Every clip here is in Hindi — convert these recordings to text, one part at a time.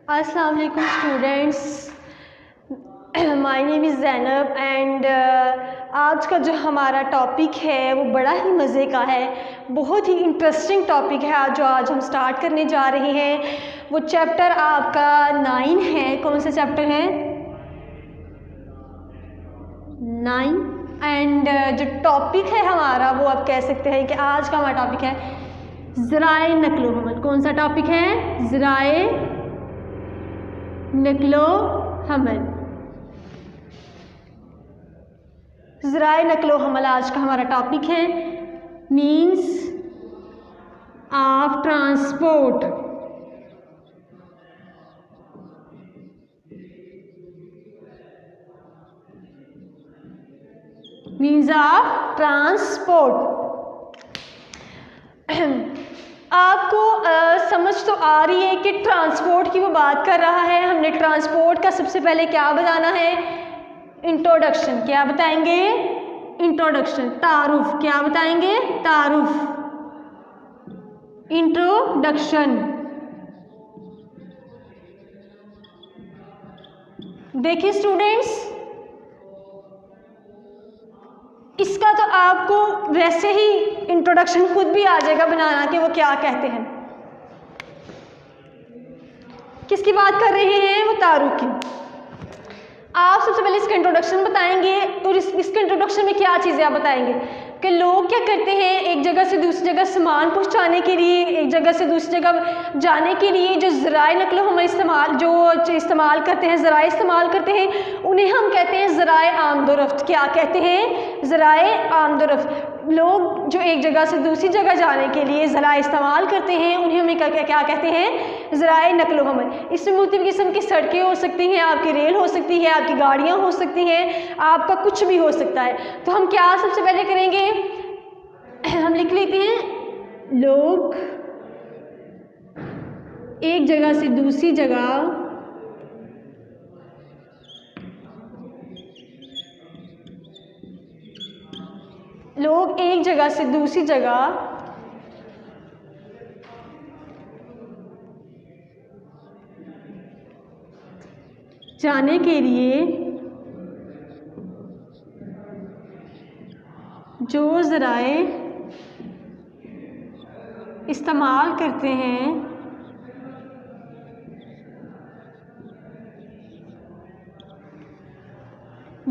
अस्सलाम वालेकुम students, my name is Zainab and आज का जो हमारा टॉपिक है वो बड़ा ही मज़े का है, बहुत ही इंटरेस्टिंग टॉपिक है आज हम स्टार्ट करने जा रहे हैं। वो चैप्टर आपका 9 है। कौन सा चैप्टर है? 9। एंड जो टॉपिक है हमारा वो आप कह सकते हैं कि आज का हमारा टॉपिक है ज़राए नक्लो हमल। कौन सा टॉपिक है? ज़राए नक्लो हमल। ज़राए नक्लो हमल आज का हमारा टॉपिक है। Means of transport. Means of transport. आपको समझ तो आ रही है कि ट्रांसपोर्ट की वो बात कर रहा है। हमने ट्रांसपोर्ट का सबसे पहले क्या बताना है? इंट्रोडक्शन। क्या बताएंगे? इंट्रोडक्शन। तारुफ। क्या बताएंगे? तारुफ, इंट्रोडक्शन। देखिए स्टूडेंट्स, इसका तो आपको वैसे ही इंट्रोडक्शन खुद भी आ जाएगा बनाना कि वो क्या कहते हैं। किसकी बात कर रहे हैं? वो तारुफ की। आप सबसे पहले इसका इंट्रोडक्शन बताएंगे और इसके इंट्रोडक्शन में क्या चीज़ें आप बताएंगे कि लोग क्या करते हैं, एक जगह से दूसरी जगह सामान पहुंचाने के लिए, एक जगह से दूसरी जगह जाने के लिए जो ज़राए नक्लो हमल इस्तेमाल करते हैं, ज़राए इस्तेमाल करते हैं, उन्हें हम कहते हैं ज़राए आमदोरफ्त। क्या कहते हैं? ज़राए आमदोरफ्त। लोग जो एक जगह से दूसरी जगह जाने के लिए ज़राए इस्तेमाल करते हैं उन्हें हमें क्या कहते हैं? ज़राए नक्लो हमल। इसमें मुख्तलिफ़ किस्म की सड़कें हो सकती हैं, आपकी रेल हो सकती है, आपकी गाड़ियाँ हो सकती हैं, आपका कुछ भी हो सकता है। तो हम क्या सबसे पहले करेंगे? हम लिख लेते हैं लोग एक जगह से दूसरी जगह जाने के लिए जो ज़राए इस्तेमाल करते हैं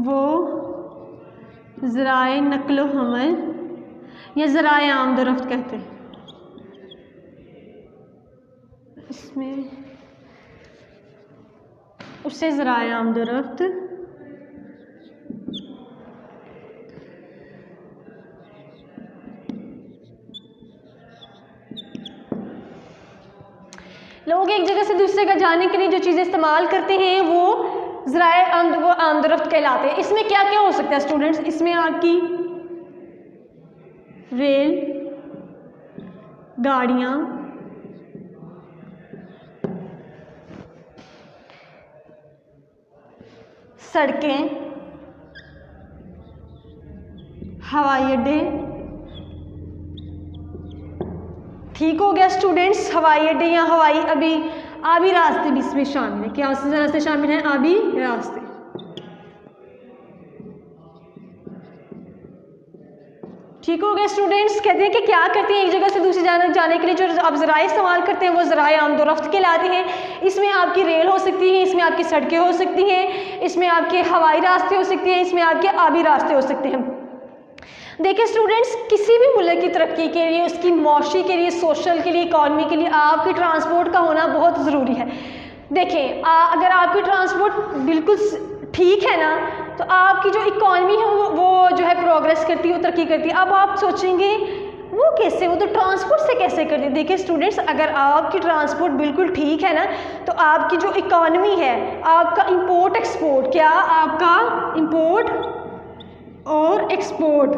वो ज़राए नक्लो हमल या ज़राए आमदोरफ्त कहते हैं। इसमें उससे ज़राए आमदोरफ्त लोग एक जगह से दूसरी जगह जाने के लिए जो चीज़ें इस्तेमाल करते हैं वो ज़राए आमदोरफ्त कहलाते हैं। इसमें क्या क्या हो सकता है स्टूडेंट्स? इसमें आपकी रेल, गाड़ियाँ, सड़कें, हवाई अड्डे। ठीक हो गया स्टूडेंट्स? हवाई अड्डे या आबी रास्ते भी इसमें शामिल है। क्या रास्ते शामिल हैं? आबी रास्ते। ठीक हो गया स्टूडेंट्स? कहते हैं कि क्या करते हैं, एक जगह से दूसरी जाने के लिए जो आप ज़राए इस्तेमाल करते हैं वो ज़राए आमदोरफ्त कहलाते हैं। इसमें आपकी रेल हो सकती है, इसमें आपकी सड़कें हो सकती हैं, इसमें आपके हवाई रास्ते हो सकते हैं, इसमें आपके आबी रास्ते हो सकते हैं। देखिए स्टूडेंट्स, किसी भी मुल्क की तरक्की के लिए, उसकी मौशी के लिए, सोशल के लिए, इकॉनमी के लिए आपकी ट्रांसपोर्ट का होना बहुत ज़रूरी है। देखें, अगर आपकी ट्रांसपोर्ट बिल्कुल ठीक है ना, तो आपकी जो इकॉनमी है वो जो है प्रोग्रेस करती है, वो तरक्की करती है। अब आप सोचेंगे वो कैसे, वो तो ट्रांसपोर्ट से कैसे करती है। देखिए स्टूडेंट्स, अगर आपकी ट्रांसपोर्ट बिल्कुल ठीक है ना, तो आपकी जो इकॉनमी है, आपका इंपोर्ट एक्सपोर्ट, क्या आपका इंपोर्ट और एक्सपोर्ट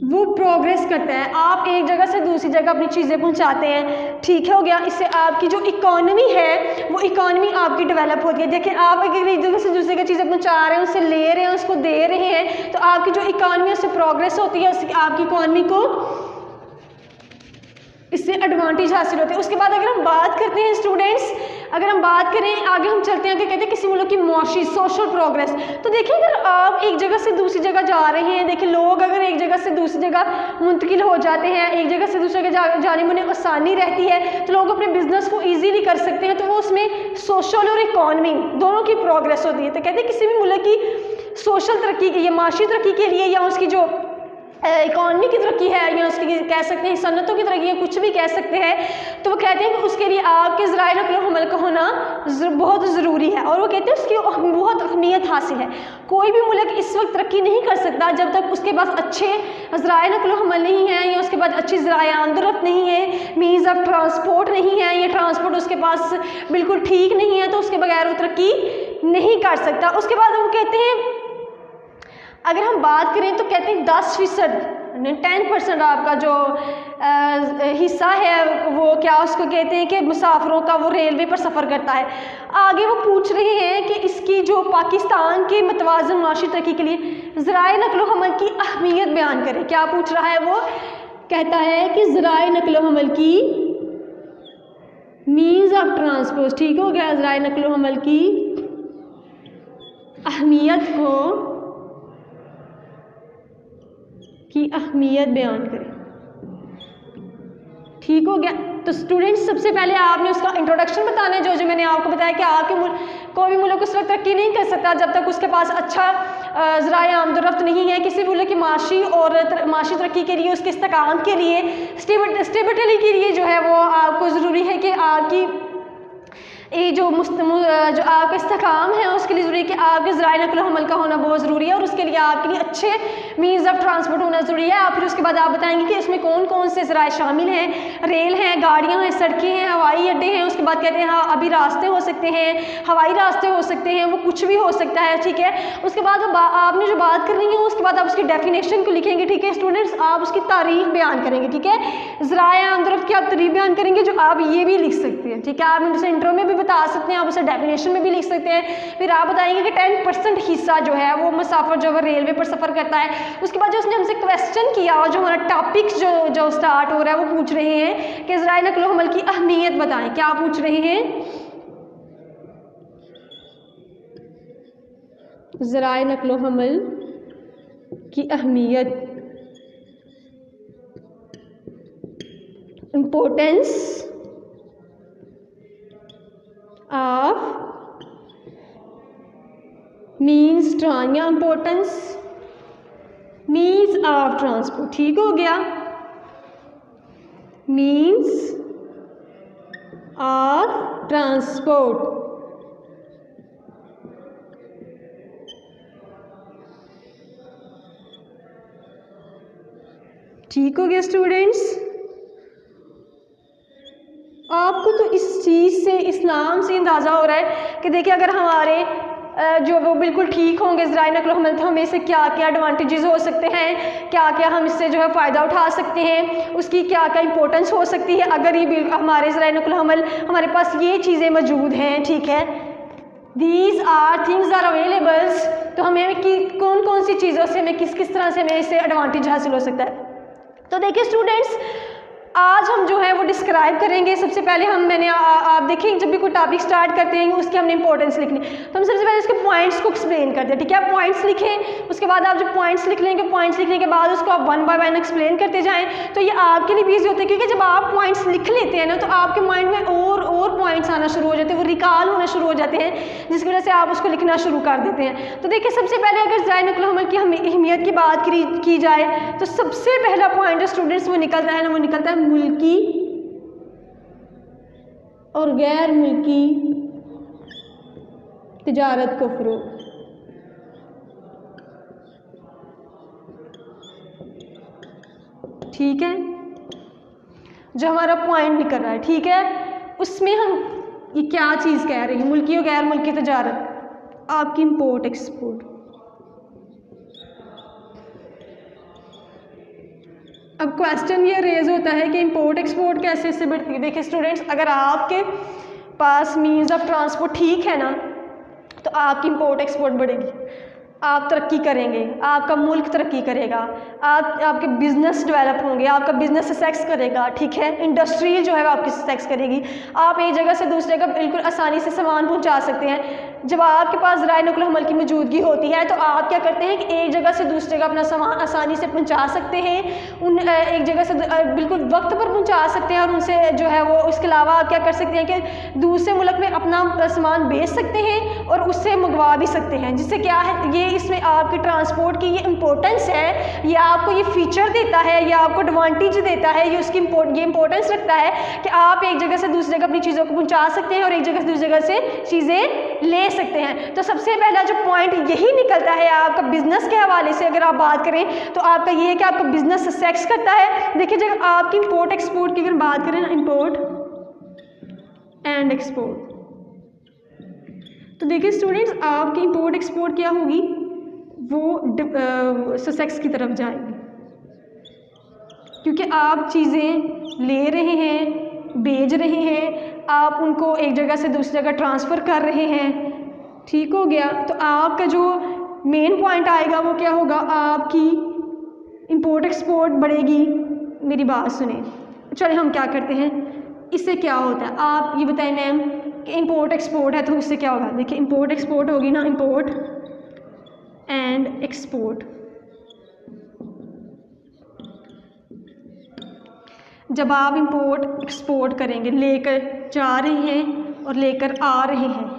वो प्रोग्रेस करता है। आप एक जगह से दूसरी जगह अपनी चीज़ें पहुंचाते हैं, ठीक है, हो गया। इससे आपकी जो इकॉनमी है वो इकॉनमी आपकी डेवलप होती है। देखिए, आप अगर एक जगह से दूसरी जगह चीज़ें पहुंचा रहे हैं, उससे ले रहे हैं, उसको दे रहे हैं, तो आपकी जो इकॉनमी है उससे प्रोग्रेस होती है, उससे आपकी इकॉनमी को इससे एडवांटेज हासिल होते हैं। उसके बाद अगर हम बात करते हैं स्टूडेंट्स, अगर हम बात करें आगे हम चलते हैं, आगे कहते हैं किसी मुल्क की मुआशी सोशल प्रोग्रेस। तो देखिए अगर आप एक जगह से दूसरी जगह जा रहे हैं, देखिए लोग अगर एक जगह से दूसरी जगह मुंतकिल हो जाते हैं, एक जगह से दूसरी जगह जाने में उन्हें आसानी रहती है, तो लोग अपने बिजनेस को ईजीली कर सकते हैं, तो वो उसमें सोशल और इकॉनमी दोनों की प्रोग्रेस होती है। तो कहते हैं किसी भी मुल्क की सोशल तरक्की के या माशी तरक्की के लिए या उसकी जो इकॉनमी की तरक्की है या उसकी कह सकते हैं सनतों की तरक्की है, कुछ भी कह सकते हैं, तो वो कहते हैं कि उसके लिए आपके ज़राए नक़्ल व हमल का होना बहुत ज़रूरी है। और वो कहते हैं उसकी बहुत अहमियत हासिल है। कोई भी मुल्क इस वक्त तरक्की नहीं कर सकता जब तक उसके पास अच्छे ज़राए नक़्ल व हमल नहीं है या उसके पास अच्छी ज़राए आमदरफ्त नहीं है, मीन्स ऑफ ट्रांसपोर्ट नहीं है, या ट्रांसपोर्ट उसके पास बिल्कुल ठीक नहीं है, तो उसके बगैर वो तरक्की नहीं कर सकता। उसके बाद वो कहते हैं अगर हम बात करें तो कहते हैं 10% 10% आपका जो हिस्सा है वो क्या उसको कहते हैं कि मुसाफिरों का वो रेलवे पर सफ़र करता है। आगे वो पूछ रहे हैं कि इसकी जो पाकिस्तान के मतवाज़न माशी तरक्की के लिए ज़राए नक़्ल व हमल की अहमियत बयान करें। क्या पूछ रहा है वो? कहता है कि ज़राए नक़्ल व हमल की मीन्स ऑफ ट्रांसपोर्ट, ठीक हो गया, ज़राए नक़्ल व हमल की अहमियत बयान करें, ठीक हो गया। तो स्टूडेंट्स सबसे पहले आपने उसका इंट्रोडक्शन बताना है, जो मैंने आपको बताया कि आपके कोई भी मुल्क उस वक्त तरक्की नहीं कर सकता जब तक उसके पास अच्छा ज़राए आमदरफ्त नहीं है। किसी मुल्क की माशी और माशी तरक्की के लिए, उसके इस्तेकाम के लिए, स्टेबिलिटी के लिए जो है वो आपको ज़रूरी है कि आपकी ये जो आपका इस्तेकाम है उसके लिए ज़रूरी है कि आपके ज़राए नक़्ल व हमल का होना बहुत ज़रूरी है, और उसके लिए आपके लिए अच्छे मीन्स ऑफ ट्रांसपोर्ट होना ज़रूरी है। फिर उसके बाद आप बताएंगे कि इसमें कौन कौन से ज़राए शामिल हैं, रेल हैं, गाड़ियाँ हैं, सड़कें हैं, हवाई अड्डे हैं। उसके बाद कहते हैं हाँ अभी रास्ते हो सकते हैं, हवाई रास्ते हो सकते हैं, वो कुछ भी हो सकता है, ठीक है। उसके बाद आपने जो बात करनी है उसके बाद आप उसकी डेफिनेशन को लिखेंगे, ठीक है स्टूडेंट्स। आप उसकी तारीफ बयान करेंगे, ठीक है। ज़राए आमदरफ्त की आप तारीफ बयान करेंगे जो आप ये भी लिख सकते हैं, ठीक है। आप उसे इंट्रो में भी बता सकते हैं, आप उसे डेफिनेशन में भी लिख सकते हैं। फिर आप बताएंगे कि 10% हिस्सा जो है वो मुसाफिर जो है रेलवे पर सफ़र करता है। उसके बाद जो उसने हमसे क्वेश्चन किया और जो हमारा टॉपिक जो स्टार्ट हो रहा है वो पूछ रहे हैं कि ज़राए नक़्ल व हमल की अहमियत बताएं। क्या पूछ रहे हैं? ज़राए नक़्ल व हमल की अहमियत, इम्पोर्टेंस ऑफ मीन्स या इम्पोर्टेंस मीन्स ऑफ ट्रांसपोर्ट, ठीक हो गया, मीन्स ऑफ ट्रांसपोर्ट। ठीक हो गया स्टूडेंट्स। आपको तो इस चीज़ से, इस नाम से अंदाज़ा हो रहा है कि देखिए अगर हमारे जो वो बिल्कुल ठीक होंगे ज़राए नक़्ल व हमल, तो हमें इससे क्या क्या एडवांटेजेस हो सकते हैं, क्या क्या हम इससे जो है फ़ायदा उठा सकते हैं, उसकी क्या क्या इंपॉर्टेंस हो सकती है अगर ये हमारे ज़राए नक़्ल व हमल हमारे पास ये चीज़ें मौजूद हैं, ठीक है। These are things are availables, तो हमें कौन कौन सी चीज़ों से हमें किस किस तरह से हमें इससे एडवांटेज हासिल हो सकता है। तो देखिए स्टूडेंट्स आज हम जो है वो डिस्क्राइब करेंगे। सबसे पहले आप देखें जब भी कोई टॉपिक स्टार्ट करते हैं उसकी हमने इंपॉर्टेंस लिखनी, तो हम सबसे पहले उसके पॉइंट्स को एक्सप्लेन करते हैं, ठीक है। पॉइंट्स लिखें, उसके बाद आप जब पॉइंट्स लिख लेंगे, पॉइंट्स लिखने के बाद उसको आप 1 बाय 1 एक्सप्लेन करते जाएं, तो ये आपके लिए भी ईजी होता है, क्योंकि जब आप पॉइंट्स लिख लेते हैं ना तो आपके माइंड में और पॉइंट्स आना शुरू हो जाते हैं, वो रिकॉल होना शुरू हो जाते हैं, जिसकी वजह से आप उसको लिखना शुरू कर देते हैं। तो देखिए सबसे पहले अगर ज़राए नक़्ल व हमल की अहमियत की बात की जाए तो सबसे पहला पॉइंट जो स्टूडेंट्स वो निकलता है ना, वो निकलता है मुल्की और गैर मुल्की तिजारत को फ़रोग़। ठीक है, जो हमारा पॉइंट निकल रहा है, ठीक है, उसमें हम ये क्या चीज़ कह रहे हैं, मुल्की और गैर मुल्की तिजारत, आपकी इंपोर्ट एक्सपोर्ट। अब क्वेश्चन ये रेज होता है कि इंपोर्ट एक्सपोर्ट कैसे इससे बढ़ती है। देखिए स्टूडेंट्स अगर आपके पास मीन्स ऑफ ट्रांसपोर्ट ठीक है ना तो आपकी इंपोर्ट एक्सपोर्ट बढ़ेगी। आप तरक्की करेंगे, आपका मुल्क तरक्की करेगा, आपके बिजनेस डेवलप होंगे, आपका बिजनेस सक्सेस करेगा, ठीक है। इंडस्ट्री जो है वो आपकी सक्सेस करेगी। आप एक जगह से दूसरे जगह बिल्कुल आसानी से सामान पहुंचा सकते हैं। जब आपके पास ज़राए नक़्ल हमल की मौजूदगी होती है तो आप क्या करते हैं कि एक जगह से दूसरी जगह अपना सामान आसानी से पहुंचा सकते हैं, एक जगह से बिल्कुल वक्त पर पहुंचा सकते हैं, और उनसे जो है वो इसके अलावा आप क्या कर सकते हैं कि दूसरे मुल्क में अपना सामान बेच सकते हैं और उससे मंगवा भी सकते हैं, जिससे क्या है ये इसमें आपकी ट्रांसपोर्ट की ये इम्पोर्टेंस है, ये आपको ये फीचर देता है, ये आपको एडवांटेज देता है, ये उसकी ये इंपॉर्टेंस रखता है कि आप एक जगह से दूसरी जगह अपनी चीज़ों को पहुंचा सकते हैं और एक जगह से दूसरी जगह से चीज़ें ले सकते हैं। तो सबसे पहला जो पॉइंट यही निकलता है आपका बिजनेस के हवाले से अगर आप बात करें तो आपका ये है कि आपका बिजनेस सक्सेस करता है। देखिए जब आपकी इंपोर्ट एक्सपोर्ट की अगर बात करें ना, इंपोर्ट एंड एक्सपोर्ट, तो देखिए स्टूडेंट्स आपकी इंपोर्ट एक्सपोर्ट क्या होगी, वो सक्सेस की तरफ जाएगी, क्योंकि आप चीज़ें ले रहे हैं, बेच रहे हैं, आप उनको एक जगह से दूसरी जगह ट्रांसफ़र कर रहे हैं, ठीक हो गया। तो आपका जो मेन पॉइंट आएगा वो क्या होगा, आपकी इंपोर्ट एक्सपोर्ट बढ़ेगी। मेरी बात सुने, चलिए हम क्या करते हैं, इससे क्या होता है आप ये बताएं मैम कि इंपोर्ट एक्सपोर्ट है तो उससे क्या होगा। देखिए इंपोर्ट एक्सपोर्ट होगी ना, इंपोर्ट एंड एक्सपोर्ट, जब आप इंपोर्ट एक्सपोर्ट करेंगे, लेकर जा रहे हैं और लेकर आ रहे हैं,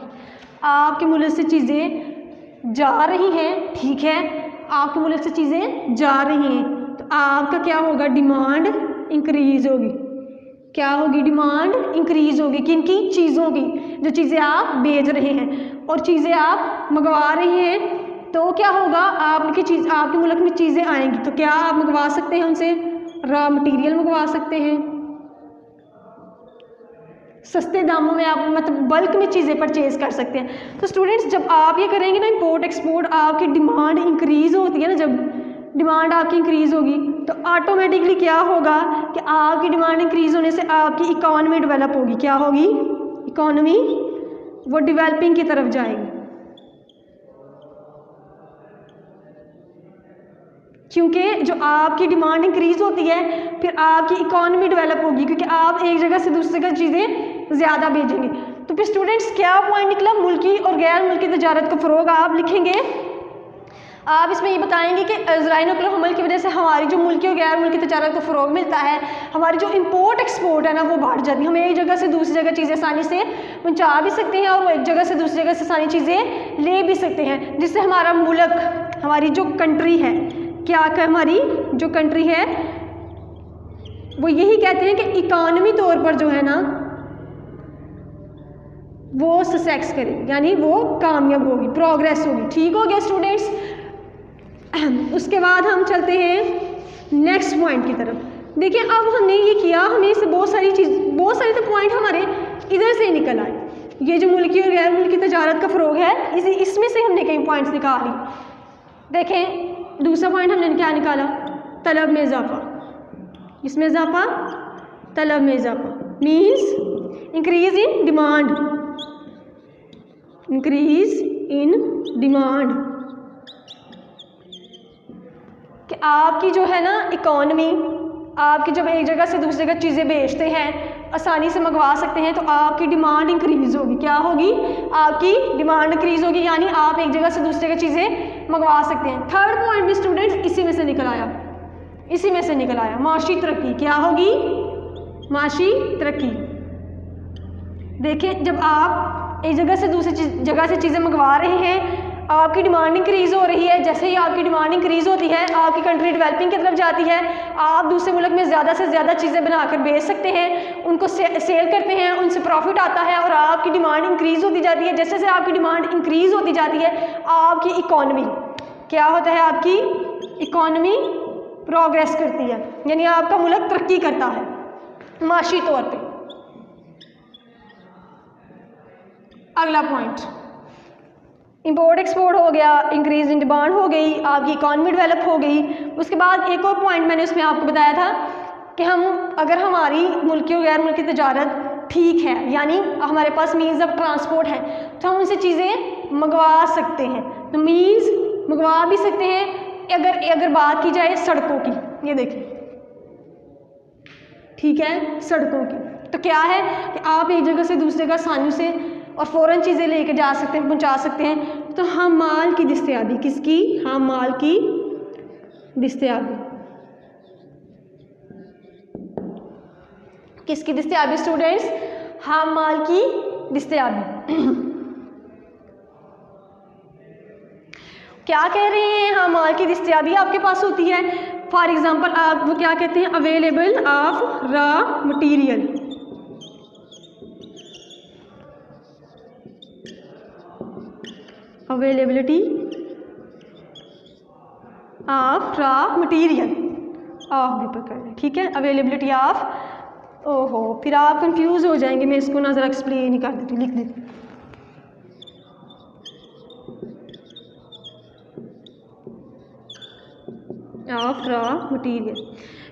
आपके मुल्क से चीज़ें जा रही हैं, ठीक है, आपके मुल्क से चीज़ें जा रही हैं, तो आपका क्या होगा, डिमांड इंक्रीज़ होगी। क्या होगी, डिमांड इंक्रीज़ होगी, किनकी, चीज़ों की, जो चीज़ें आप बेच रहे हैं और चीज़ें आप मंगवा रहे हैं, तो क्या होगा, आपके मुल्क में चीज़ें आएंगी, तो क्या आप मंगवा सकते हैं उनसे, रॉ मटेरियल मंगवा सकते हैं, सस्ते दामों में आप मतलब बल्क में चीज़ें परचेज़ कर सकते हैं। तो स्टूडेंट्स जब आप ये करेंगे ना इंपोर्ट एक्सपोर्ट, आपकी डिमांड इंक्रीज़ होती है ना, जब डिमांड आपकी इंक्रीज़ होगी तो ऑटोमेटिकली क्या होगा कि आपकी डिमांड इंक्रीज़ होने से आपकी इकॉनमी डेवलप होगी। क्या होगी, इकॉनमी वो डेवलपिंग की तरफ जाएगी, क्योंकि जो आपकी डिमांड इंक्रीज़ होती है फिर आपकी इकॉनमी डेवलप होगी, क्योंकि आप एक जगह से दूसरी जगह चीज़ें ज़्यादा भेजेंगे। तो फिर स्टूडेंट्स क्या पॉइंट निकला, मुल्की और गैर मुल्की तजारत को फ़रोग आप लिखेंगे। आप इसमें ये बताएंगे कि ज़राए नक़्ल हमल की वजह से हमारी जो मुल्की और गैर मुल्की तजारत को फ़रोग मिलता है, हमारी जो इंपोर्ट एक्सपोर्ट है ना वो बढ़ जाती है, हम एक जगह से दूसरी जगह चीज़ें आसानी से पहुँचा भी सकते हैं और वो एक जगह से दूसरी जगह से सारी चीज़ें ले भी सकते हैं, जिससे हमारा मुल्क, हमारी जो कंट्री है, क्या कर हमारी जो कंट्री है वो यही कहते हैं कि इकॉनमी तौर पर जो है ना वो सक्सेस करेगी, यानी वो कामयाब होगी, प्रोग्रेस होगी। ठीक हो गया स्टूडेंट्स। उसके बाद हम चलते हैं नेक्स्ट पॉइंट की तरफ। देखिए अब हमने ये किया, हमें इससे बहुत सारे तो पॉइंट हमारे इधर से ही निकल आए। ये जो मुल्की और गैर मुल्की तजारत का फ़रोग है इसमें से हमने कई पॉइंट्स निकाली। देखें दूसरा पॉइंट हमने क्या निकाला, तलब में इजाफा। इसमें इजाफा, तलब में इजाफा means increase in demand, increase in demand, कि आपकी जो है ना इकॉनमी, आपकी जब एक जगह से दूसरी जगह चीज़ें बेचते हैं, आसानी से मंगवा सकते हैं, तो आपकी डिमांड इंक्रीज़ होगी। क्या होगी, आपकी डिमांड इंक्रीज़ होगी, यानी आप एक जगह से दूसरी जगह चीज़ें मंगवा सकते हैं। थर्ड पॉइंट भी स्टूडेंट्स इसी में से निकल आया, इसी में से निकल आया, माशी तरक्की। क्या होगी, माशी तरक्की। देखिए जब आप एक जगह से दूसरी जगह से चीज़ें मंगवा रहे हैं, आपकी डिमांड इंक्रीज़ हो रही है, जैसे ही आपकी डिमांड इंक्रीज़ होती है आपकी कंट्री डेवलपिंग की तरफ जाती है, आप दूसरे मुल्क में ज़्यादा से ज़्यादा चीज़ें बनाकर बेच सकते हैं, उनको सेल करते हैं, उनसे प्रॉफिट आता है और आपकी डिमांड इंक्रीज़ होती जाती है। जैसे जैसे आपकी डिमांड इंक्रीज़ होती जाती है आपकी इकॉनमी क्या होता है, आपकी इकॉनमी प्रोग्रेस करती है, यानी आपका मुल्क तरक्की करता है माशी तौर पर। अगला पॉइंट इंपोर्ट एक्सपोर्ट हो गया, इंक्रीज इन डिमांड हो गई, आपकी इकॉनमी डेवलप हो गई। उसके बाद एक और पॉइंट मैंने उसमें आपको बताया था कि हम अगर हमारी मुल्की और गैर मुल्की तजारत ठीक है, यानी हमारे पास मीन्स ऑफ ट्रांसपोर्ट है, तो हम उनसे चीज़ें मंगवा सकते हैं। तो मीन्स मंगवा भी सकते हैं। अगर बात की जाए सड़कों की, ये देखिए, ठीक है, सड़कों की, तो क्या है कि आप एक जगह से दूसरी जगह आसानी से और फ़ौरन चीज़ें लेके जा सकते हैं, पहुंचा सकते हैं। तो हम माल की दस्तयाबी, किसकी? हम माल की दस्तयाबी, किसकी दस्तयाबी स्टूडेंट्स? हम माल की दस्तयाबी। क्या कह रहे हैं? हम माल की दस्तयाबी आपके पास होती है। फॉर एग्जांपल आप वो क्या कहते हैं? Available of raw material, availability of raw material of भी पकड़ लें, ठीक है, अवेलेबिलिटी ऑफ, ओहो फिर आप कंफ्यूज हो जाएंगे, मैं इसको ना ज़रा एक्सप्लेन ही कर देती हूँ, लिख देती हूँ। ऑफ रॉ मटेरियल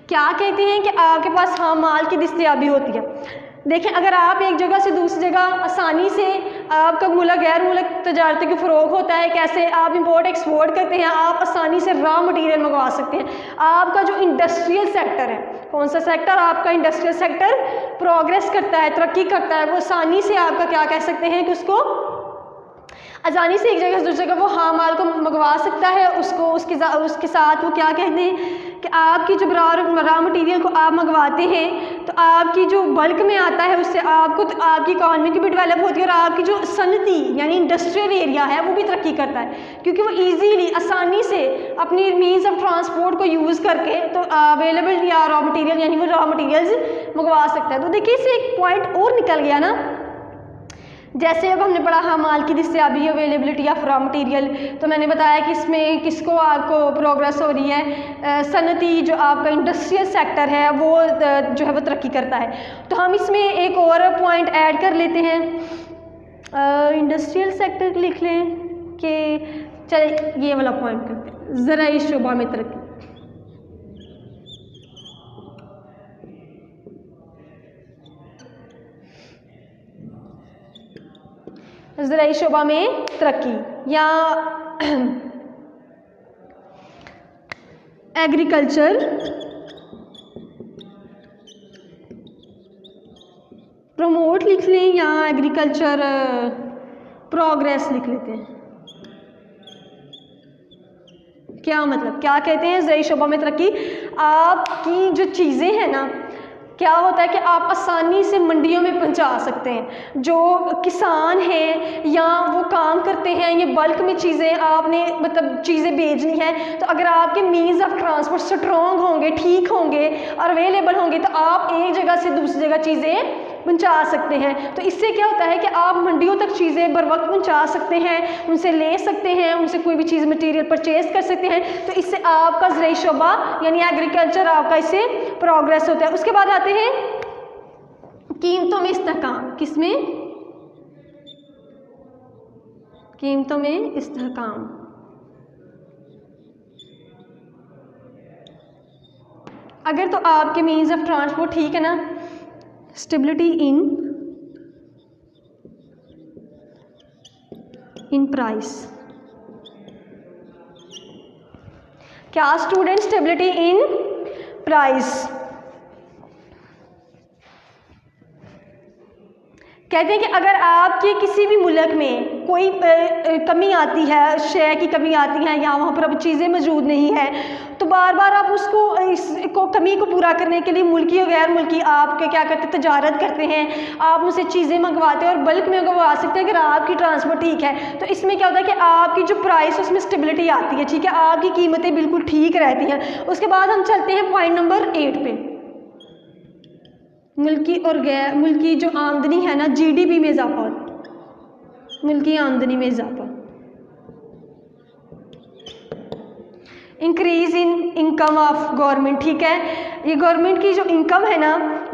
क्या कहते हैं कि आपके पास हम माल की दस्तयाबी होती है। देखें, अगर आप एक जगह से दूसरी जगह आसानी से, आपका मुल्क गैर मुल्क तजारती की फ़रोग होता है, कैसे आप इंपोर्ट एक्सपोर्ट करते हैं, आप आसानी से रॉ मटेरियल मंगवा सकते हैं। आपका जो इंडस्ट्रियल सेक्टर है, कौन सा सेक्टर? आपका इंडस्ट्रियल सेक्टर प्रोग्रेस करता है, तरक्की करता है, वो आसानी से आपका क्या कह सकते हैं कि उसको आसानी से एक जगह से दूसरी जगह वो हाँ माल को मंगवा सकता है। उसको उसके साथ वो क्या कहते हैं कि आपकी जो रॉ मटेरियल को आप मंगवाते हैं तो आपकी जो बल्क में आता है उससे आपको तो आपकी इकॉनमी की भी डेवलप होती है और आपकी जो सनती यानी इंडस्ट्रियल एरिया है वो भी तरक्की करता है, क्योंकि वो ईजीली आसानी से अपनी मीन्स ऑफ ट्रांसपोर्ट को यूज़ करके तो अवेलेबल या रॉ मटेरियल यानी वो रॉ मटेरियल्स मंगवा सकता है। तो देखिए इससे एक पॉइंट और निकल गया ना, जैसे अब हमने पढ़ा हम माल की दस्तयाबी, अवेलेबिलिटी ऑफ रॉ मटेरियल, तो मैंने बताया कि इसमें किसको आपको प्रोग्रेस हो रही है, सनती जो आपका इंडस्ट्रियल सेक्टर है वो जो है वो तरक्की करता है। तो हम इसमें एक और पॉइंट ऐड कर लेते हैं, इंडस्ट्रियल सेक्टर लिख लें कि चले ये वाला पॉइंट करते हैं, ज़राई शोबा में तरक्की। ज़राई शोबा में तरक्की या एग्रीकल्चर प्रमोट लिख लें या एग्रीकल्चर प्रोग्रेस लिख लेते हैं। क्या मतलब, क्या कहते हैं ज़राई शोबा में तरक्की? आपकी जो चीज़ें हैं ना, क्या होता है कि आप आसानी से मंडियों में पहुंचा सकते हैं। जो किसान हैं या वो काम करते हैं, ये बल्क में चीज़ें आपने मतलब चीज़ें भेजनी है, तो अगर आपके मीन्स ऑफ ट्रांसपोर्ट स्ट्रॉन्ग होंगे, ठीक होंगे और अवेलेबल होंगे तो आप एक जगह से दूसरी जगह चीज़ें पहुंचा सकते हैं। तो इससे क्या होता है कि आप मंडियों तक चीज़ें बर वक्त पहुंचा सकते हैं, उनसे ले सकते हैं, उनसे कोई भी चीज़ मटेरियल परचेज कर सकते हैं। तो इससे आपका ज़राई शोबा यानी एग्रीकल्चर आपका इससे प्रोग्रेस होता है। उसके बाद आते हैं कीमतों में इस्तेहकाम। किसमें? कीमतों में इस्तेहकाम। अगर तो आपके मीन्स ऑफ ट्रांसपोर्ट ठीक है ना, स्टेबिलिटी इन प्राइस। क्या स्टूडेंट? Stability in price. कहते हैं कि अगर आपके किसी भी मुल्क में कोई कमी आती है, शय की कमी आती है या वहाँ पर अब चीज़ें मौजूद नहीं है, तो बार बार आप इसको कमी को पूरा करने के लिए मुल्की और गैर मुल्की आपके क्या करते हैं, तजारत करते हैं, आप उनसे चीज़ें मंगवाते हैं और बल्क में मंगवा सकते हैं अगर आपकी ट्रांसपोर्ट ठीक है। तो इसमें क्या होता है कि आपकी जो प्राइस उसमें स्टेबिलिटी आती है, ठीक है, आपकी कीमतें बिल्कुल ठीक रहती हैं। उसके बाद हम चलते हैं पॉइंट नंबर 8 पे, मुल्की और गैर मुल्की जो आमदनी है ना, जीडीपी में इजाफा होता, मुल्की आमदनी में इजाफा, increase in income of government, ठीक है। ये गवर्नमेंट की जो इनकम है ना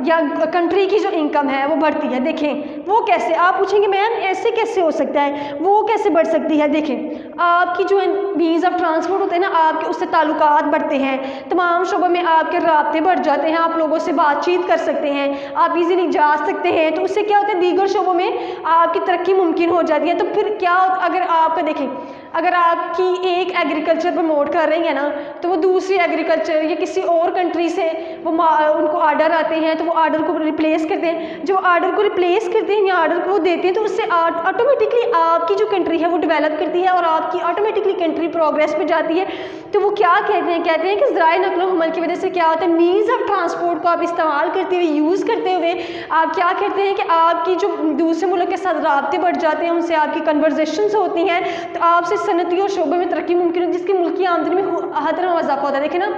या कंट्री की जो इनकम है वो बढ़ती है। देखें वो कैसे, आप पूछेंगे मैम ऐसे कैसे हो सकता है, वो कैसे बढ़ सकती है। देखें आपकी जो मीन्स ऑफ ट्रांसपोर्ट होते हैं ना, आपके उससे ताल्लुकात बढ़ते हैं, तमाम शोबों में आपके राब्ते बढ़ जाते हैं, आप लोगों से बातचीत कर सकते हैं, आप इजीली जा सकते हैं। तो उससे क्या होता है, दीगर शोबों में आपकी तरक्की मुमकिन हो जाती है। तो फिर क्या अगर आपका देखें, अगर आपकी एक एग्रीकल्चर प्रमोट कर रही है ना, तो वो दूसरी एग्रीकल्चर या किसी और कंट्री से वो उनको आर्डर आते हैं, तो वो आर्डर को रिप्लेस करते हैं। जो आर्डर को रिप्लेस करते हैं या आर्डर को देते हैं, तो उससे ऑटोमेटिकली आपकी जो कंट्री है वो डेवलप करती है और आपकी ऑटोमेटिकली कंट्री प्रोग्रेस पे जाती है। तो वो क्या कहते हैं कि ज़राए नक़्ल हमल की वजह से क्या होता है, मीन्स ऑफ ट्रांसपोर्ट को आप इस्तेमाल करते हुए, यूज़ करते हुए आप क्या करते हैं कि आपकी जो दूसरे मुल्क के साथ राब्ते बढ़ जाते हैं, उनसे आपकी कन्वर्जेशंस होती हैं, तो आपसे सनती और शोबे में तरक्की मुमकिन है, जिसकी मुल्क की आमदनी में हर तरह में इजाफा होता है। देखें ना,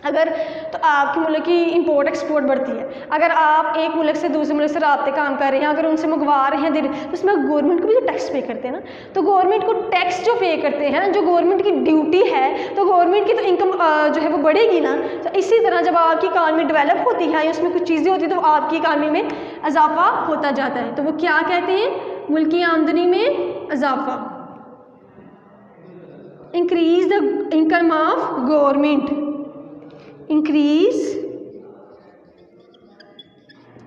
अगर तो आपके मुल्क की इंपोर्ट एक्सपोर्ट बढ़ती है। अगर आप एक मुल्क से दूसरे मुल्क से राब्ते काम कर रहे हैं, अगर उनसे मंगवा रहे हैं तो उसमें गवर्नमेंट को भी जो टैक्स पे करते हैं ना, तो गवर्नमेंट को टैक्स जो पे करते हैं, जो गवर्नमेंट की ड्यूटी है, तो गवर्नमेंट की तो इनकम जो है वो बढ़ेगी ना। तो इसी तरह जब आपकी इकानमी डेवलप होती है या उसमें कुछ चीज़ें होती हैं, तो आपकी इकानमी में इजाफा होता जाता है। तो वो क्या कहते हैं, मुल्क की आमदनी में इजाफा, increase the income of government, increase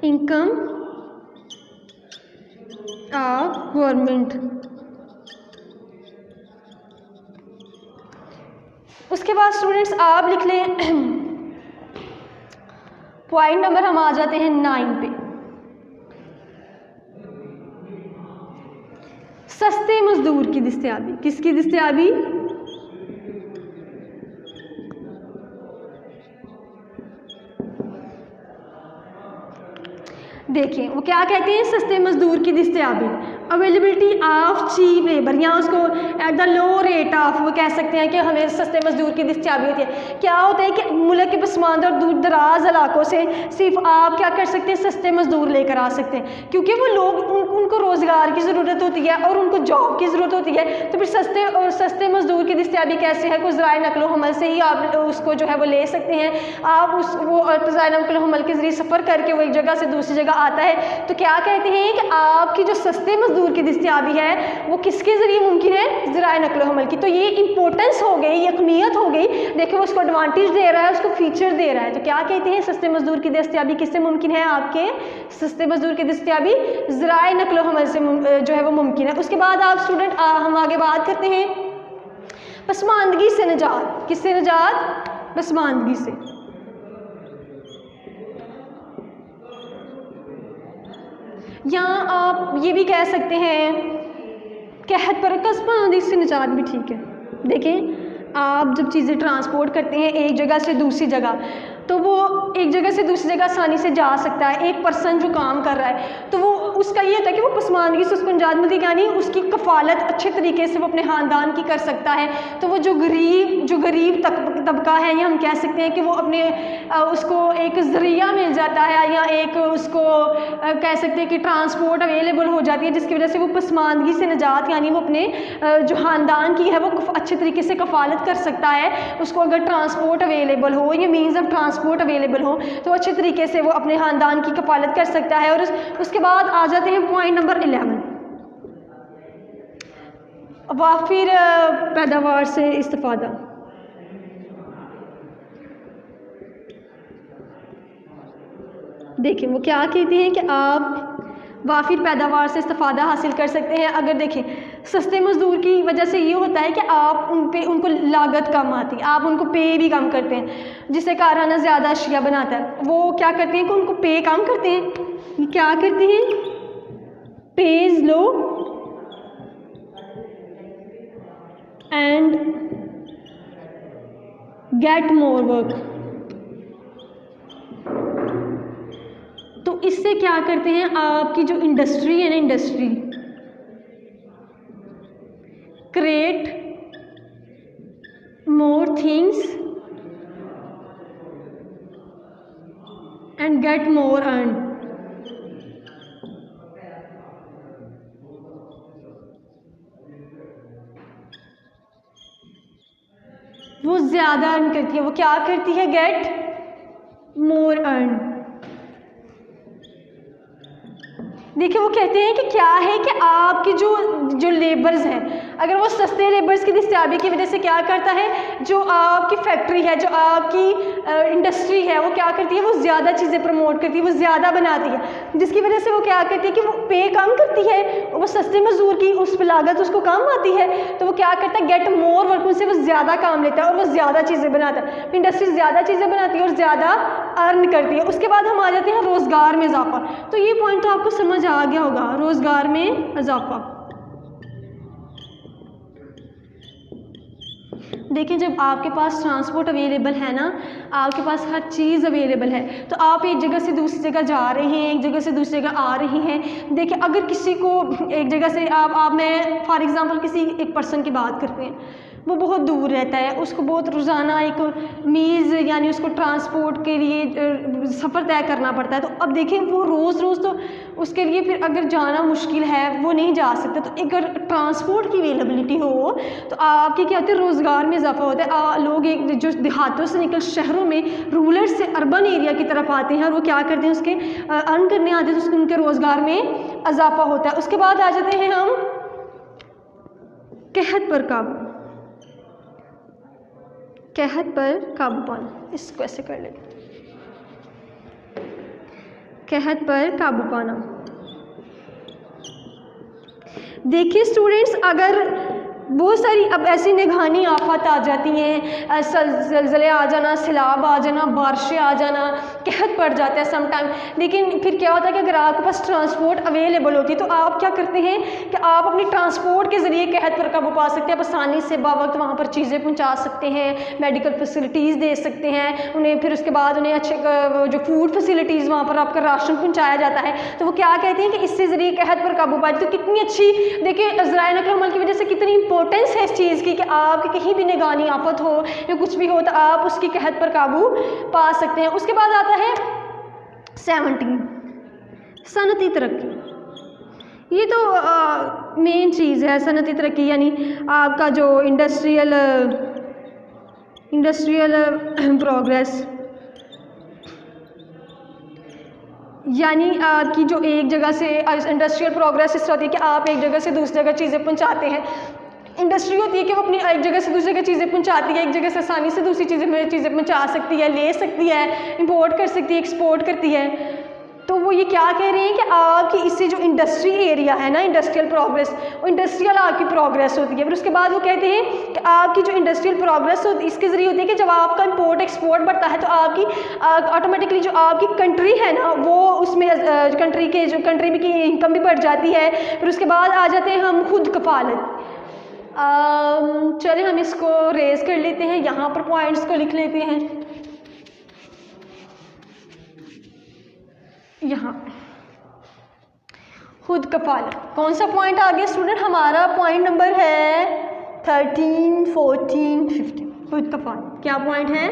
income of government। उसके बाद स्टूडेंट्स आप लिख लें पॉइंट नंबर, हम आ जाते हैं 9 पे, सस्ते मजदूर की दस्तयाबी। किसकी दस्तयाबी, देखिए वो क्या कहते हैं, सस्ते मजदूर की दस्तयाबी, अवेलेबिलिटी ऑफ चीप लेबर, या उसको at the low rate of, वो कह सकते हैं कि हमें सस्ते मजदूर की दस्तयाबी होती है। क्या होता है कि मुल्क के पसमानदा और दूर दराज इलाकों से सिर्फ आप क्या कर सकते हैं, सस्ते मजदूर लेकर आ सकते हैं, क्योंकि वो लोग उनको रोज़गार की ज़रूरत होती है और उनको जॉब की ज़रूरत होती है। तो फिर सस्ते मजदूर की दस्तयाबी कैसे है, कुछ ज़राए नक़्ल हमल से ही आप उसको जो है वो ले सकते हैं। आप वो ज़राए नक़्ल हमल के ज़रिए सफ़र करके वो एक जगह से दूसरी जगह आता है। तो क्या कहते हैं कि आपकी जो सस्ते मजदूर की दस्तयाबी है वो किसके ज़रिए मुमकिन है, ज़राए नक़्ल हमल की। तो ये इंपॉर्टेंस हो गई, ये अहमियत हो गई। देखो उसको एडवांटेज दे रहा है, उसको फीचर दे रहा है। तो क्या कहते हैं, सस्ते मजदूर की दस्तयाबी किससे मुमकिन है, आपके सस्ते मजदूर की दस्तयाबी ज़राए नक़्ल हमल से जो है वो मुमकिन है। उसके बाद आप स्टूडेंट हम आगे बात करते हैं पसमानदगी से निजात। किससे निजात, पसमानदगी से। या आप ये भी कह सकते हैं कहत पर पसमानदगी से निजात भी ठीक है। देखें आप जब चीज़ें ट्रांसपोर्ट करते हैं एक जगह से दूसरी जगह, तो वो एक जगह से दूसरी जगह आसानी से जा सकता है। एक पर्सन जो काम कर रहा है, तो वो उसका ये होता है कि वो पसमानदगी से उसको निजात मिलती, यानी उसकी कफ़ालत अच्छे तरीके से वो अपने ख़ानदान की कर सकता है। तो वो जो गरीब तबका है, या हम कह सकते हैं कि वो अपने उसको एक ज़रिया मिल जाता है, या एक उसको कह सकते हैं कि ट्रांसपोर्ट अवेलेबल हो जाती है, जिसकी वजह से वो पसमानदगी से निजात, यानी वो अपने जो ख़ानदान की है वो अच्छे तरीके से कफ़ालत कर सकता है। उसको अगर ट्रांसपोर्ट अवेलेबल हो या मीन्स ऑफ ट्रांसपोर्ट अवेलेबल हो, तो अच्छे तरीके से वो अपने ख़ानदान की कफ़ालत कर सकता है। और उसके बाद आ जाते हैं पॉइंट नंबर 11, वाफिर पैदावार से इस्तिफ़ादा। देखिए वो क्या कहते हैं कि आप वाफिर पैदावार से इस्तिफ़ादा हासिल कर सकते हैं। अगर देखें सस्ते मज़दूर की वजह से ये होता है कि आप उनको लागत कम आती है, आप उनको पे भी कम करते हैं, जिससे कारखाना ज़्यादा अशिया बनाता है। वो क्या करते हैं कि उनको पे कम करते हैं। ये क्या करते हैं, page low and get more work. तो इससे क्या करते हैं, आपकी जो इंडस्ट्री है ना, industry create more things and get more earn. वो ज़्यादा अर्न करती है। वो क्या करती है, गेट मोर अर्न। देखिए वो कहते हैं कि क्या है कि आपके जो लेबर्स हैं, अगर वो सस्ते लेबर्स की दस्तयाबी की वजह से क्या करता है, जो आपकी फैक्ट्री है, जो आपकी इंडस्ट्री है, वो क्या करती है, वो ज़्यादा चीज़ें प्रमोट करती है, वो ज़्यादा बनाती है, जिसकी वजह से वो क्या करती है कि वो पे कम करती है, वो सस्ते मजदूर की उस पर लागत उसको कम आती है, तो वो क्या करता है, गेट मोर वर्क, उनसे वो ज़्यादा काम लेता है और वो ज़्यादा चीज़ें बनाता है। इंडस्ट्री ज़्यादा चीज़ें बनाती है और ज़्यादा अर्न करती है। उसके बाद हम आ जाते हैं रोज़गार में इजाफा। तो ये पॉइंट तो आपको समझ आ गया होगा, रोज़गार में इजाफा। देखिए जब आपके पास ट्रांसपोर्ट अवेलेबल है ना, आपके पास हर चीज़ अवेलेबल है, तो आप एक जगह से दूसरी जगह जा रहे हैं, एक जगह से दूसरी जगह आ रही हैं। देखिए अगर किसी को एक जगह से आप मैं फॉर एग्ज़ाम्पल किसी एक पर्सन की बात करते हैं, वो बहुत दूर रहता है, उसको बहुत रोज़ाना एक मीज़ यानी उसको ट्रांसपोर्ट के लिए सफ़र तय करना पड़ता है। तो अब देखें वो रोज़ रोज़ तो उसके लिए फिर अगर जाना मुश्किल है, वो नहीं जा सकता। तो अगर ट्रांसपोर्ट की अवेलेबिलिटी हो तो आपकी क्या होती है, रोज़गार में इजाफा होता है। लोग एक जो देहातों से निकल शहरों में रूरल से अर्बन एरिया की तरफ आते हैं और वो क्या करते हैं, उसके अर्न करने आते हैं, तो उसके उनके रोज़गार में इजाफा होता है। उसके बाद आ जाते हैं हम कहत पर काबू। कहत पर काबू पाना, इसको ऐसे कर लें, कहत पर काबू पाना। देखिए स्टूडेंट्स, अगर बहुत सारी अब ऐसी निगरानी आफत आ जाती हैं, ज़लज़ले आ जाना, सैलाब आ जाना, बारिशें आ जाना, कहत पड़ जाता है समटाइम। लेकिन फिर क्या होता है कि अगर आपके पास ट्रांसपोर्ट अवेलेबल होती है तो आप क्या करते हैं कि आप अपनी ट्रांसपोर्ट के ज़रिए कहत पर काबू पा सकते हैं। आप आसानी से बावक्त वहाँ पर चीज़ें पहुँचा सकते हैं, मेडिकल फैसिलिटीज़ दे सकते हैं उन्हें, फिर उसके बाद उन्हें अच्छे जो फूड फैसिलिटीज़ वहाँ पर आपका राशन पहुँचाया जाता है। तो वो क्या कहते हैं कि इससे ज़रिए कहत पर काबू पाए। तो कितनी अच्छी, देखिए ज़राए नक़ल अमल की वजह से कितनी इंपॉर्टेंस है इस चीज़ की कि आपकी कहीं भी निगरानी आफत हो या कुछ भी हो तो आप उसकी कहत पर काबू पा सकते हैं। उसके बाद आता है 17 सनती तरक्की। ये तो मेन चीज़ है सनती तरक्की, यानी आपका जो इंडस्ट्रियल प्रोग्रेस, यानी आपकी जो एक जगह से इंडस्ट्रियल प्रोग्रेस इस तरह होती है कि आप एक जगह से दूसरी जगह चीज़ें पहुंचाते हैं। इंडस्ट्री होती है कि वो अपनी एक जगह से दूसरी जगह चीज़ें पहुंचाती है, एक जगह से आसानी से दूसरी चीज़ें पहुंचा सकती है, ले सकती है, इंपोर्ट कर सकती है, एक्सपोर्ट करती है। तो वो ये क्या कह रहे हैं कि आपकी इससे जो इंडस्ट्री एरिया है ना, इंडस्ट्रियल प्रोग्रेस, वो इंडस्ट्रियल आपकी प्रोग्रेस होती है। फिर उसके बाद वो कहते हैं कि आपकी जो इंडस्ट्रियल प्रोग्रेस होती है इसके ज़रिए होती है कि जब आपका इंपोर्ट एक्सपोर्ट बढ़ता है तो आपकी ऑटोमेटिकली जो आपकी कंट्री है ना, वो उसमें कंट्री में की इनकम भी बढ़ जाती है। फिर उसके बाद आ जाते हैं हम खुद कफालत। चलिए हम इसको रेज कर लेते हैं, यहाँ पर पॉइंट्स को लिख लेते हैं। यहाँ खुद कफालत, कौन सा पॉइंट आ गया स्टूडेंट, हमारा पॉइंट नंबर है 13, 14, 15। खुद कफालत क्या पॉइंट है,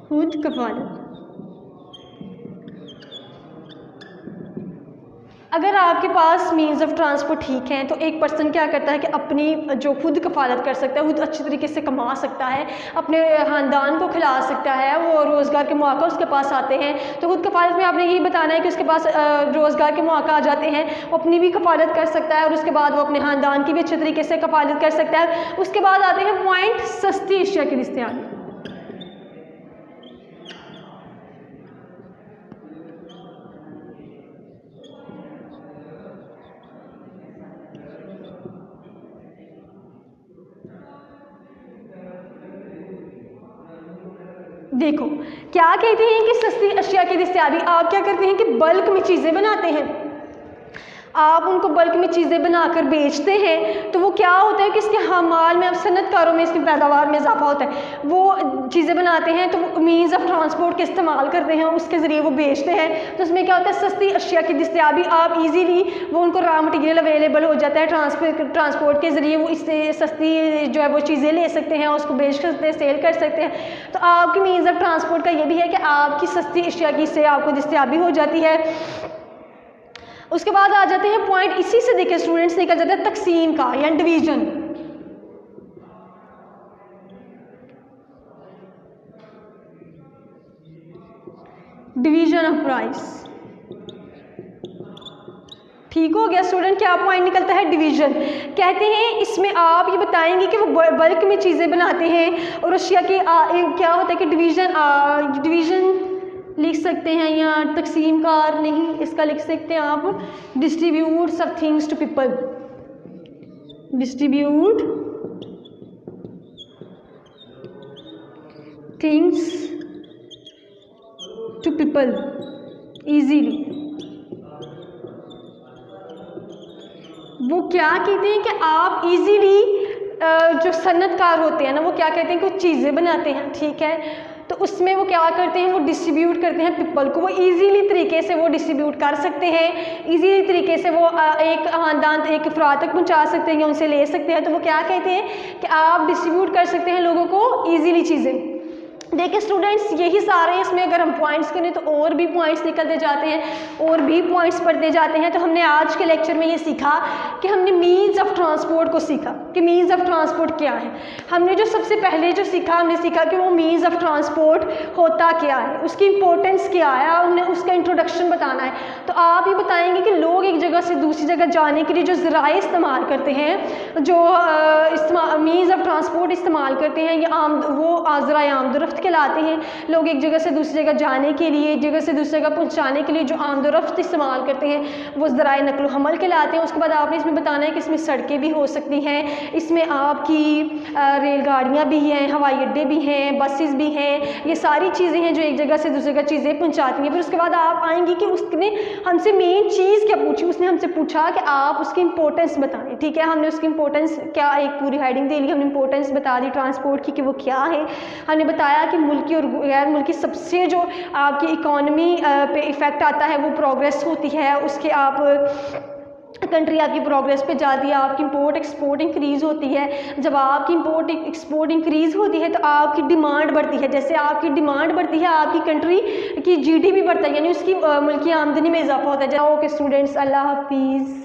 खुद कफालत। अगर आपके पास मीन्स ऑफ ट्रांसपोर्ट ठीक है तो एक पर्सन क्या करता है कि अपनी जो खुद कफालत कर सकता है, खुद अच्छी तरीके से कमा सकता है, अपने ख़ानदान को खिला सकता है, वो रोज़गार के मौका उसके पास आते हैं। तो खुद कफालत में आपने यही बताना है कि उसके पास रोज़गार के मौका आ जाते हैं, वो अपनी भी कफालत कर सकता है और उसके बाद वो अपने ख़ानदान की भी अच्छे तरीके से कफालत कर सकता है। उसके बाद आते हैं पॉइंट सस्ती अशिया की दस्तयाबी। देखो क्या कहते हैं कि सस्ती अशिया की दस्तयाबी, आप क्या करते हैं कि बल्क में चीज़ें बनाते हैं, आप उनको बल्क में चीज़ें बनाकर बेचते हैं। तो वो क्या होता है कि इसके माल में, अब सनतकारों में इसकी पैदावार में इजाफा होता है। वो चीज़ें बनाते हैं तो वो मीन्स ऑफ ट्रांसपोर्ट के इस्तेमाल करते हैं, उसके ज़रिए वो बेचते हैं। तो उसमें क्या होता है, सस्ती अशिया की दस्तयाबी, आप इजीली वो उनको रॉ मटेरियल अवेलेबल हो जाता है, ट्रांसपोर्ट के ज़रिए वो इससे सस्ती जो है वो चीज़ें ले सकते हैं, उसको बेच सकते हैं, सेल कर सकते हैं। तो आपकी मीन्स ऑफ ट्रांसपोर्ट का ये भी है कि आपकी सस्ती अशिया की से आपको दस्तयाबी हो जाती है। उसके बाद आ जाते हैं पॉइंट, इसी से देखिए स्टूडेंट्स निकल जाता है तकसीम का या डिवीजन। Division of price. ठीक हो गया स्टूडेंट, क्या पॉइंट निकलता है? डिवीजन। कहते हैं इसमें आप ये बताएंगे कि वो बल्क में चीज़ें बनाते हैं और रशिया के क्या होता है कि डिवीजन लिख सकते हैं या तकसीम कार नहीं, इसका लिख सकते हैं आप डिस्ट्रीब्यूट सब things to people. Distribute things to people easily. वो क्या कहते हैं कि आप इजीली जो सन्नतकार होते हैं ना, वो क्या कहते हैं कुछ चीज़ें बनाते हैं, ठीक है, तो उसमें वो क्या करते हैं, वो डिस्ट्रीब्यूट करते हैं पीपल को। वो इजीली तरीके से वो डिस्ट्रीब्यूट कर सकते हैं, इजीली तरीके से वो एक ख़ानदान एक अफराद तक पहुंचा सकते हैं या उनसे ले सकते हैं। तो वो क्या कहते हैं कि आप डिस्ट्रीब्यूट कर सकते हैं लोगों को ईजीली चीज़ें। देखिए स्टूडेंट्स, यही सारे इसमें अगर हम पॉइंट्स करें तो और भी पॉइंट्स निकलते जाते हैं और भी पॉइंट्स पढ़ते जाते हैं। तो हमने आज के लेक्चर में ये सीखा कि हमने मीन्स ऑफ ट्रांसपोर्ट को सीखा कि मीन्स ऑफ ट्रांसपोर्ट क्या है। हमने जो सबसे पहले जो सीखा, हमने सीखा कि वो मीन्स ऑफ ट्रांसपोर्ट होता क्या है, उसकी इंपॉर्टेंस क्या है, हमने उसका इंट्रोडक्शन बताना है। तो आप ये बताएंगे कि लोग एक जगह से दूसरी जगह जाने के लिए जो ज़राए इस्तेमाल करते हैं, जो मीन्स ऑफ ट्रांसपोर्ट इस्तेमाल करते हैं, ये वो ज़राए आमदोरफ्त कहलाते हैं। लोग एक जगह से दूसरी जगह जाने के लिए, एक जगह से दूसरी जगह पहुंचाने के लिए जो आमदोरफ्त इस्तेमाल करते हैं वो ज़राए नक़्ल हमल कहलाते हैं। उसके बाद आपने इसमें बताना है कि इसमें सड़कें भी हो सकती हैं, इसमें आपकी रेलगाड़ियाँ भी हैं, हवाई अड्डे भी हैं, बसेस भी हैं, ये सारी चीज़ें हैं जो एक जगह से दूसरी जगह चीज़ें पहुँचाती हैं। फिर उसके बाद आप आएंगी कि उसने हमसे मेन चीज़ क्या पूछी, उसने हमसे पूछा कि आप उसकी इंपॉर्टेंस बताएं, ठीक है। हमने उसकी इंपॉर्टेंस क्या, एक पूरी हेडिंग दे ली, हमने इंपॉर्टेंस बता दी ट्रांसपोर्ट की कि वो क्या है। हमने बताया कि मुल्की और गैर मुल्की सबसे जो आपकी इकॉनमी पे इफ़ेक्ट आता है वो प्रोग्रेस होती है, उसके आप कंट्री आपकी प्रोग्रेस पे जाती है, आपकी इंपोर्ट एक्सपोर्ट इंक्रीज़ होती है। जब आपकी इंपोर्ट एक्सपोर्ट इंक्रीज़ होती है तो आपकी डिमांड बढ़ती है। जैसे आपकी डिमांड बढ़ती है, आपकी कंट्री की जीडीपी बढ़ता है, यानी उसकी मुल्की आमदनी में इजाफा होता है। ओके स्टूडेंट्स, अल्लाह हाफिज़।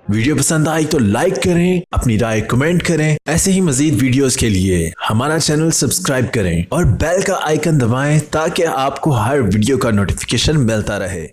वीडियो पसंद आई तो लाइक करें, अपनी राय कमेंट करें। ऐसे ही मजीद वीडियोस के लिए हमारा चैनल सब्सक्राइब करें और बेल का आइकन दबाएं ताकि आपको हर वीडियो का नोटिफिकेशन मिलता रहे।